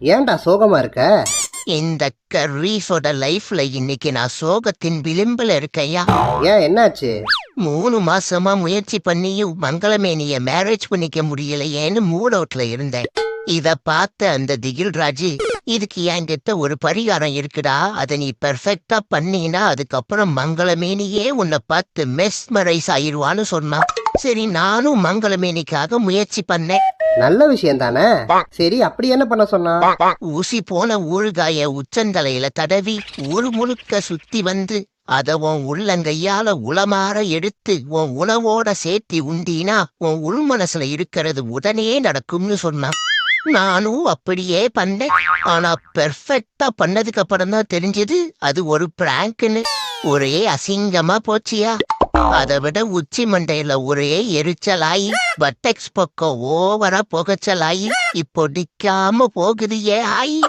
ஏன்டா சோகமா இருக்க? இந்த கர்ரீஸோட லைஃப்ல இன்னைக்கு நான் சோகத்தின் விளிம்புல இருக்கையா. ஏன் என்னாச்சு? 3 மாசமா முயற்சி பண்ணியும் மங்களமேனிய மேரேஜ் பண்ணிக்க முடியலையேன்னு மூட் அவுட்ல இருந்தேன். இத பார்த்த அந்த திகில் ராஜு, இதுக்கு என்கிட்ட ஒரு பரிகாரம் இருக்குடா, அதை நீ பெர்ஃபெக்டா பண்ணீனா அதுக்கப்புறம் மங்களமேனியே உன்னை பார்த்து மெஸ்மரைஸ் ஆயிடுவான்னு சொன்னான். சரி, நானும் மங்களமேனிக்காக முயற்சி பண்ணேன். நல்ல விஷயம் தானே. சரி, அப்படி என்ன பண்ண சொன்னா? ஊசி போன ஊறுகாய உச்சந்தலையில தடவி ஊர் முழுக்க சுத்தி வந்து அத உன் உள்ளங்கையால உளமாற எடுத்து உன் உணவோட சேர்த்தி உண்டீனா உன் உள் மனசுல இருக்கிறது உடனே நடக்கும்னு சொன்னான். நானும் அப்படியே பண்ணேன். ஆனா பெர்ஃபெக்டா பண்ணதுக்கு அப்புறம் தான் தெரிஞ்சது அது ஒரு பிராங்க்னு. ஒரே அசிங்கமா போச்சியா. அதை விட உச்சி மண்டையில ஒரே எரிச்சலாயி பட்டெக்ஸ் பக்கம் ஓவரா புகைச்சலாயி இப்போ நிக்காம போகுது ஏ ஆயி.